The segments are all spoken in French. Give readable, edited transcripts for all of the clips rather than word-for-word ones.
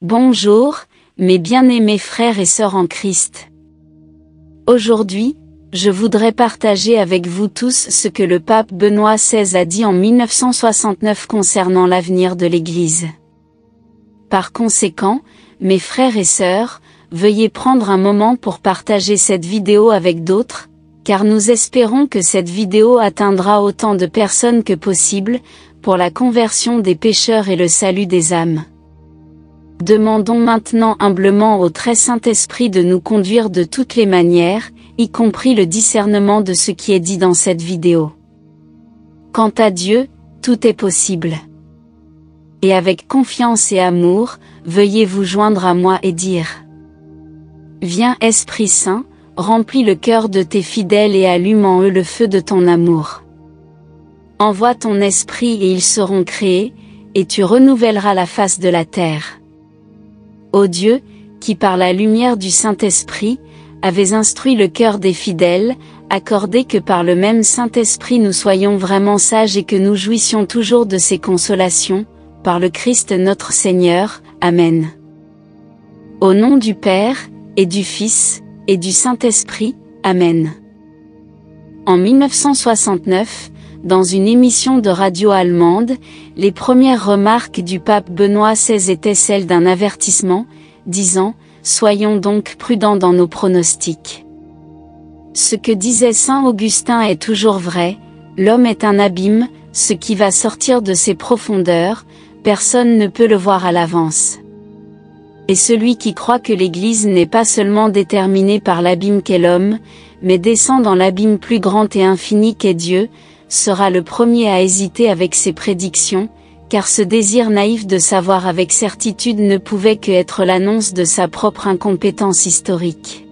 Bonjour, mes bien-aimés frères et sœurs en Christ. Aujourd'hui, je voudrais partager avec vous tous ce que le pape Benoît XVI a dit en 1969 concernant l'avenir de l'Église. Par conséquent, mes frères et sœurs, veuillez prendre un moment pour partager cette vidéo avec d'autres, car nous espérons que cette vidéo atteindra autant de personnes que possible, pour la conversion des pécheurs et le salut des âmes. Demandons maintenant humblement au très Saint-Esprit de nous conduire de toutes les manières, y compris le discernement de ce qui est dit dans cette vidéo. Quant à Dieu, tout est possible. Et avec confiance et amour, veuillez vous joindre à moi et dire: Viens Esprit Saint, remplis le cœur de tes fidèles et allume en eux le feu de ton amour. Envoie ton esprit et ils seront créés, et tu renouvelleras la face de la terre. Ô Dieu, qui par la lumière du Saint-Esprit, avez instruit le cœur des fidèles, accordez que par le même Saint-Esprit nous soyons vraiment sages et que nous jouissions toujours de ses consolations, par le Christ notre Seigneur. Amen. Au nom du Père, et du Fils, et du Saint-Esprit. Amen. En 1969, dans une émission de radio allemande, les premières remarques du pape Benoît XVI étaient celles d'un avertissement, disant « Soyons donc prudents dans nos pronostics ». Ce que disait saint Augustin est toujours vrai, l'homme est un abîme, ce qui va sortir de ses profondeurs, personne ne peut le voir à l'avance. Et celui qui croit que l'Église n'est pas seulement déterminée par l'abîme qu'est l'homme, mais descend dans l'abîme plus grand et infini qu'est Dieu, sera le premier à hésiter avec ses prédictions, car ce désir naïf de savoir avec certitude ne pouvait que être l'annonce de sa propre incompétence historique.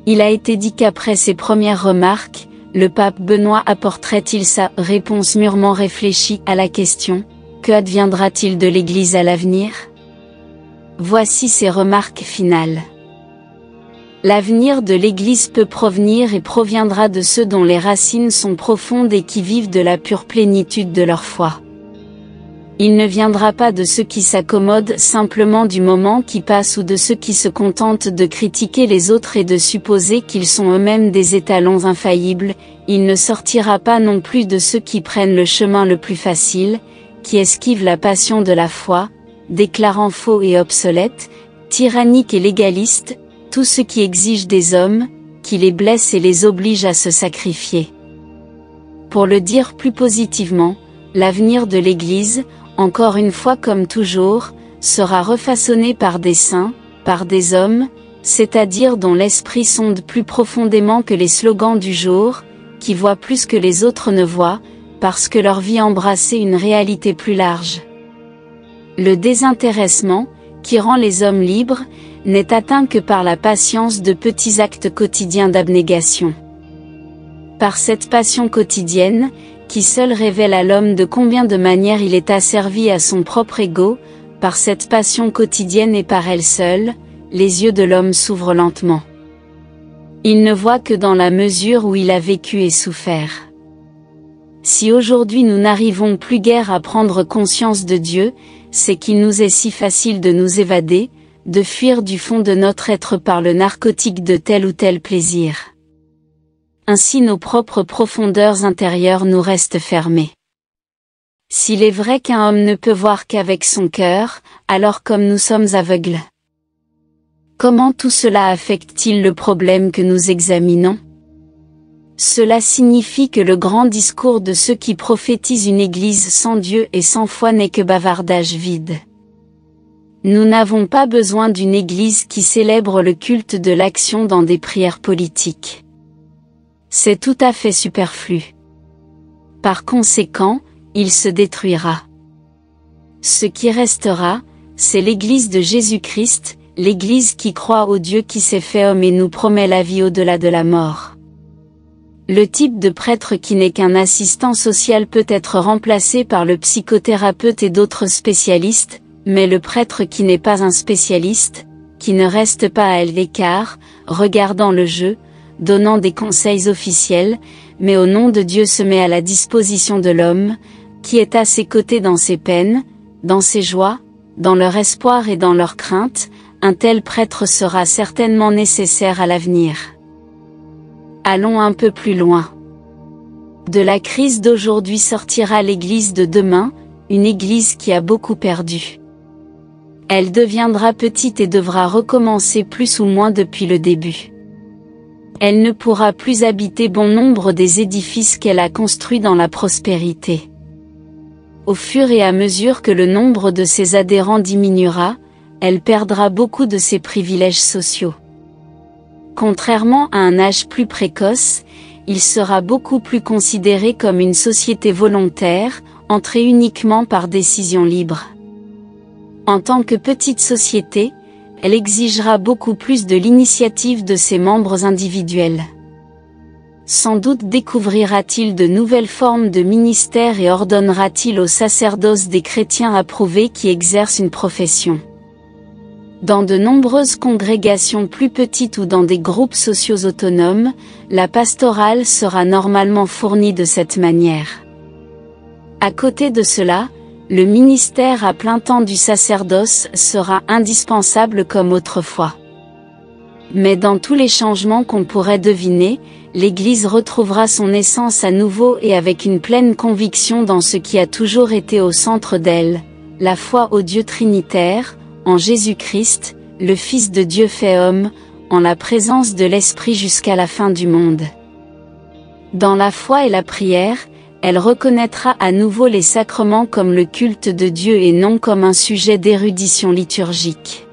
Il a été dit qu'après ces premières remarques, le pape Benoît apporterait-il sa réponse mûrement réfléchie à la question « Que adviendra-t-il de l'Église à l'avenir ?» Voici ses remarques finales. L'avenir de l'Église peut provenir et proviendra de ceux dont les racines sont profondes et qui vivent de la pure plénitude de leur foi. Il ne viendra pas de ceux qui s'accommodent simplement du moment qui passe ou de ceux qui se contentent de critiquer les autres et de supposer qu'ils sont eux-mêmes des étalons infaillibles. Il ne sortira pas non plus de ceux qui prennent le chemin le plus facile, qui esquivent la passion de la foi, déclarant faux et obsolète, tyrannique et légaliste, tout ce qui exige des hommes, qui les blesse et les oblige à se sacrifier. Pour le dire plus positivement, l'avenir de l'Église, encore une fois comme toujours, sera refaçonné par des saints, par des hommes, c'est-à-dire dont l'esprit sonde plus profondément que les slogans du jour, qui voient plus que les autres ne voient, parce que leur vie embrassait une réalité plus large. Le désintéressement, qui rend les hommes libres, n'est atteint que par la patience de petits actes quotidiens d'abnégation. Par cette passion quotidienne, qui seule révèle à l'homme de combien de manières il est asservi à son propre ego, par cette passion quotidienne et par elle seule, les yeux de l'homme s'ouvrent lentement. Il ne voit que dans la mesure où il a vécu et souffert. Si aujourd'hui nous n'arrivons plus guère à prendre conscience de Dieu, c'est qu'il nous est si facile de nous évader, de fuir du fond de notre être par le narcotique de tel ou tel plaisir. Ainsi nos propres profondeurs intérieures nous restent fermées. S'il est vrai qu'un homme ne peut voir qu'avec son cœur, alors comme nous sommes aveugles. Comment tout cela affecte-t-il le problème que nous examinons ? Cela signifie que le grand discours de ceux qui prophétisent une Église sans Dieu et sans foi n'est que bavardage vide. Nous n'avons pas besoin d'une Église qui célèbre le culte de l'action dans des prières politiques. C'est tout à fait superflu. Par conséquent, il se détruira. Ce qui restera, c'est l'Église de Jésus-Christ, l'Église qui croit au Dieu qui s'est fait homme et nous promet la vie au-delà de la mort. Le type de prêtre qui n'est qu'un assistant social peut être remplacé par le psychothérapeute et d'autres spécialistes, mais le prêtre qui n'est pas un spécialiste, qui ne reste pas à l'écart, regardant le jeu, donnant des conseils officiels, mais au nom de Dieu se met à la disposition de l'homme, qui est à ses côtés dans ses peines, dans ses joies, dans leur espoir et dans leur crainte, un tel prêtre sera certainement nécessaire à l'avenir. Allons un peu plus loin. De la crise d'aujourd'hui sortira l'Église de demain, une Église qui a beaucoup perdu. Elle deviendra petite et devra recommencer plus ou moins depuis le début. Elle ne pourra plus habiter bon nombre des édifices qu'elle a construits dans la prospérité. Au fur et à mesure que le nombre de ses adhérents diminuera, elle perdra beaucoup de ses privilèges sociaux. Contrairement à un âge plus précoce, il sera beaucoup plus considéré comme une société volontaire, entrée uniquement par décision libre. En tant que petite société, elle exigera beaucoup plus de l'initiative de ses membres individuels. Sans doute découvrira-t-il de nouvelles formes de ministère et ordonnera-t-il au sacerdoce des chrétiens approuvés qui exercent une profession. Dans de nombreuses congrégations plus petites ou dans des groupes sociaux autonomes, la pastorale sera normalement fournie de cette manière. À côté de cela, le ministère à plein temps du sacerdoce sera indispensable comme autrefois. Mais dans tous les changements qu'on pourrait deviner, l'Église retrouvera son essence à nouveau et avec une pleine conviction dans ce qui a toujours été au centre d'elle, la foi au Dieu trinitaire, en Jésus-Christ, le Fils de Dieu fait homme, en la présence de l'Esprit jusqu'à la fin du monde. Dans la foi et la prière, elle reconnaîtra à nouveau les sacrements comme le culte de Dieu et non comme un sujet d'érudition liturgique.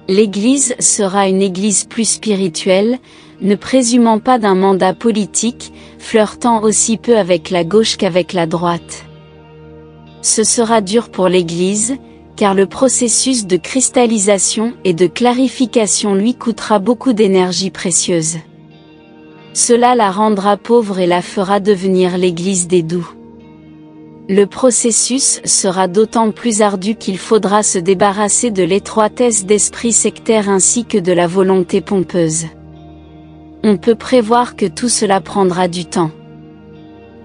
L'Église sera une Église plus spirituelle, ne présumant pas d'un mandat politique, flirtant aussi peu avec la gauche qu'avec la droite. Ce sera dur pour l'Église, car le processus de cristallisation et de clarification lui coûtera beaucoup d'énergie précieuse. Cela la rendra pauvre et la fera devenir l'Église des doux. Le processus sera d'autant plus ardu qu'il faudra se débarrasser de l'étroitesse d'esprit sectaire ainsi que de la volonté pompeuse. On peut prévoir que tout cela prendra du temps.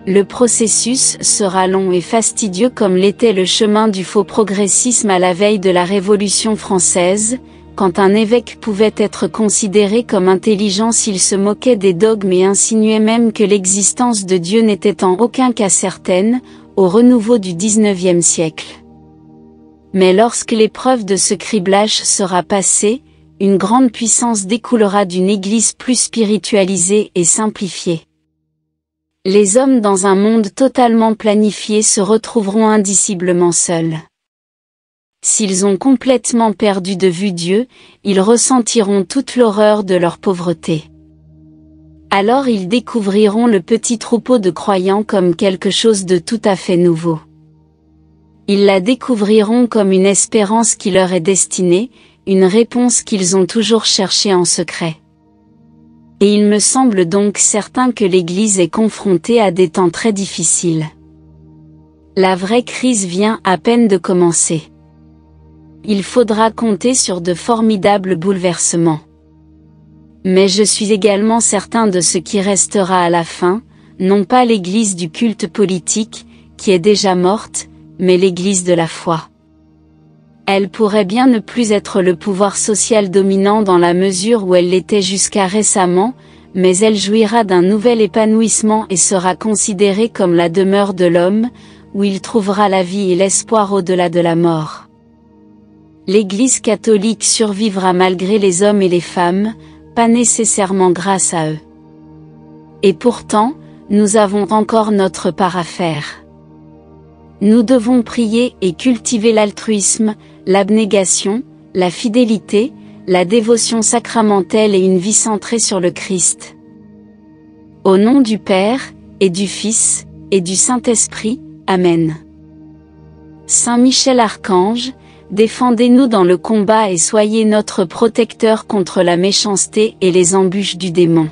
Le processus sera long et fastidieux comme l'était le chemin du faux progressisme à la veille de la Révolution française, quand un évêque pouvait être considéré comme intelligent s'il se moquait des dogmes et insinuait même que l'existence de Dieu n'était en aucun cas certaine, au renouveau du XIXe siècle. Mais lorsque l'épreuve de ce criblage sera passée, une grande puissance découlera d'une Église plus spiritualisée et simplifiée. Les hommes dans un monde totalement planifié se retrouveront indiciblement seuls. S'ils ont complètement perdu de vue Dieu, ils ressentiront toute l'horreur de leur pauvreté. Alors ils découvriront le petit troupeau de croyants comme quelque chose de tout à fait nouveau. Ils la découvriront comme une espérance qui leur est destinée, une réponse qu'ils ont toujours cherchée en secret. Et il me semble donc certain que l'Église est confrontée à des temps très difficiles. La vraie crise vient à peine de commencer. Il faudra compter sur de formidables bouleversements. Mais je suis également certain de ce qui restera à la fin, non pas l'Église du culte politique, qui est déjà morte, mais l'Église de la foi. Elle pourrait bien ne plus être le pouvoir social dominant dans la mesure où elle l'était jusqu'à récemment, mais elle jouira d'un nouvel épanouissement et sera considérée comme la demeure de l'homme, où il trouvera la vie et l'espoir au-delà de la mort. L'Église catholique survivra malgré les hommes et les femmes, pas nécessairement grâce à eux. Et pourtant, nous avons encore notre part à faire. Nous devons prier et cultiver l'altruisme, l'abnégation, la fidélité, la dévotion sacramentelle et une vie centrée sur le Christ. Au nom du Père, et du Fils, et du Saint-Esprit, Amen. Saint Michel Archange, défendez-nous dans le combat et soyez notre protecteur contre la méchanceté et les embûches du démon.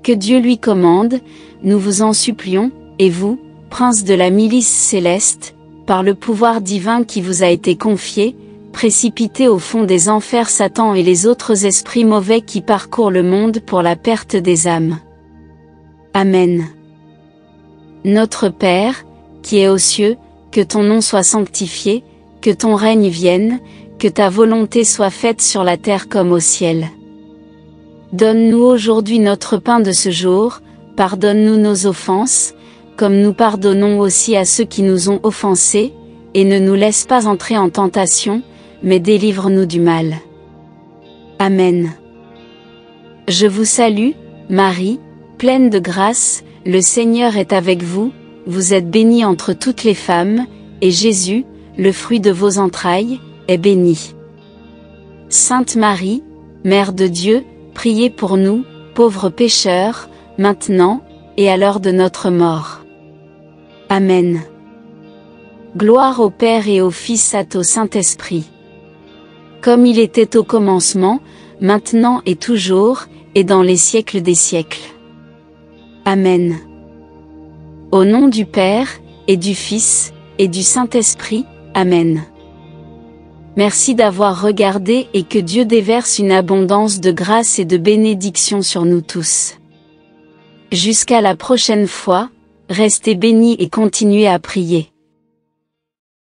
Que Dieu lui commande, nous vous en supplions, et vous, prince de la milice céleste, par le pouvoir divin qui vous a été confié, précipitez au fond des enfers Satan et les autres esprits mauvais qui parcourent le monde pour la perte des âmes. Amen. Notre Père, qui es aux cieux, que ton nom soit sanctifié, que ton règne vienne, que ta volonté soit faite sur la terre comme au ciel. Donne-nous aujourd'hui notre pain de ce jour, pardonne-nous nos offenses, comme nous pardonnons aussi à ceux qui nous ont offensés, et ne nous laisse pas entrer en tentation, mais délivre-nous du mal. Amen. Je vous salue, Marie, pleine de grâce, le Seigneur est avec vous, vous êtes bénie entre toutes les femmes, et Jésus, le fruit de vos entrailles, est béni. Sainte Marie, Mère de Dieu, priez pour nous, pauvres pécheurs, maintenant, et à l'heure de notre mort. Amen. Gloire au Père et au Fils et au Saint-Esprit. Comme il était au commencement, maintenant et toujours, et dans les siècles des siècles. Amen. Au nom du Père, et du Fils, et du Saint-Esprit, Amen. Merci d'avoir regardé et que Dieu déverse une abondance de grâce et de bénédiction sur nous tous. Jusqu'à la prochaine fois, restez bénis et continuez à prier.